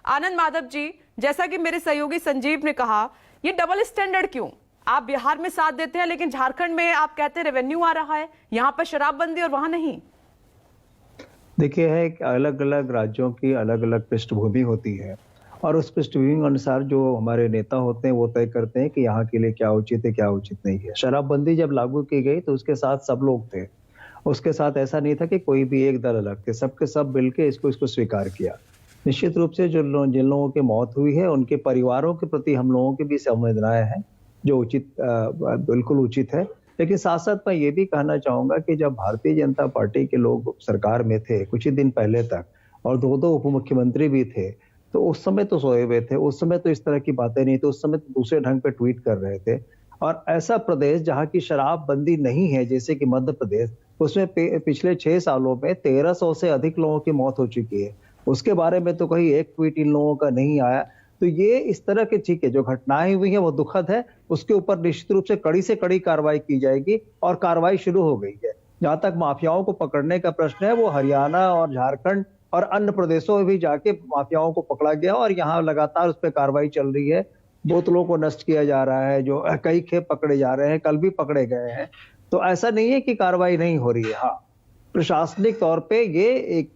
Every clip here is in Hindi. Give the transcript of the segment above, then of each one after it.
आनंद माधव जी, जैसा कि मेरे सहयोगी संजीव ने कहा, ये डबल स्टैंडर्ड क्यों? आप बिहार में साथ देते हैं लेकिन झारखंड में आप कहते हैं रेवेन्यू आ रहा है, यहाँ पर शराबबंदी और वहां नहीं। देखिए, है कि अलग अलग राज्यों की अलग अलग पृष्ठभूमि होती है और उस पृष्ठभूमि के अनुसार जो हमारे नेता होते हैं वो तय करते हैं कि यहाँ के लिए क्या उचित है, क्या उचित नहीं है। शराबबंदी जब लागू की गई तो उसके साथ सब लोग थे। उसके साथ ऐसा नहीं था कि कोई भी एक दल अलग थे, सबके सब मिलके इसको स्वीकार किया। निश्चित रूप से जिन लोगों की मौत हुई है उनके परिवारों के प्रति हम लोगों की भी संवेदनाएं हैं, जो बिल्कुल उचित है। लेकिन साथ साथ मैं ये भी कहना चाहूंगा कि जब भारतीय जनता पार्टी के लोग सरकार में थे कुछ ही दिन पहले तक और दो उप मुख्यमंत्री भी थे, तो उस समय तो सोए हुए थे, उस समय तो इस तरह की बातें नहीं थी, उस समय तो दूसरे ढंग पे ट्वीट कर रहे थे। और ऐसा प्रदेश जहाँ की शराबबंदी नहीं है, जैसे कि मध्य प्रदेश, उसमें पिछले 6 सालों में 1300 से अधिक लोगों की मौत हो चुकी है। उसके बारे में तो कहीं एक ट्वीट इन लोगों का नहीं आया। तो ये इस तरह के, ठीक है, जो घटनाएं हुई है वो दुखद है, उसके ऊपर निश्चित रूप से कड़ी कार्रवाई की जाएगी और कार्रवाई शुरू हो गई है। जहां तक माफियाओं को पकड़ने का प्रश्न है, वो हरियाणा और झारखंड और अन्य प्रदेशों में भी जाके माफियाओं को पकड़ा गया और यहाँ लगातार उस पर कार्रवाई चल रही है। बोतलों को नष्ट किया जा रहा है, जो कई खेप पकड़े जा रहे हैं, कल भी पकड़े गए हैं। तो ऐसा नहीं है कि कार्रवाई नहीं हो रही है। हाँ, प्रशासनिक तौर पे ये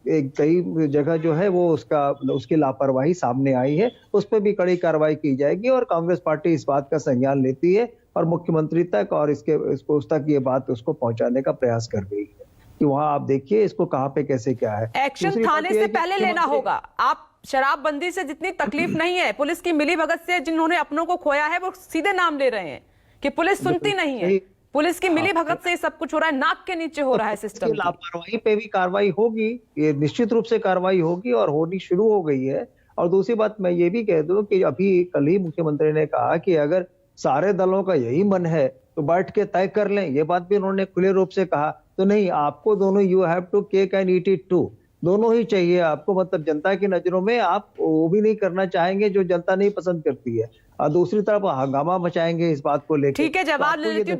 एक कई जगह जो है वो उसकी लापरवाही सामने आई है, उस पर भी कड़ी कार्रवाई की जाएगी और कांग्रेस पार्टी इस बात का संज्ञान लेती है और मुख्यमंत्री तक और इसको उस तक ये बात उसको पहुंचाने का प्रयास कर रही है कि वहां आप देखिए इसको कहाँ पे कैसे क्या है। एक्शन थाने से पहले लेना होगा। आप शराबबंदी से जितनी तकलीफ नहीं है, पुलिस की मिलीभगत से जिन्होंने अपनों को खोया है वो सीधे नाम ले रहे हैं कि पुलिस सुनती नहीं है। पुलिस की मिलीभगत से सब कुछ हो रहा है, नाक के नीचे हो रहा है सिस्टम। लापरवाही पे भी कार्रवाई होगी, ये निश्चित रूप से कार्रवाई होगी और होनी शुरू हो गई है। और दूसरी बात मैं ये भी कह दूं कि अभी कल ही मुख्यमंत्री ने कहा कि अगर सारे दलों का यही मन है तो बैठ के तय कर लें, ये बात भी उन्होंने खुले रूप से कहा। तो नहीं, आपको दोनों, you have to cake and eat it too, दोनों ही चाहिए आपको। मतलब जनता की नजरों में आप वो भी नहीं करना चाहेंगे जो जनता नहीं पसंद करती है और दूसरी तरफ हंगामा मचाएंगे इस बात को लेकर। ठीक है, जवाब ले लेती हूँ।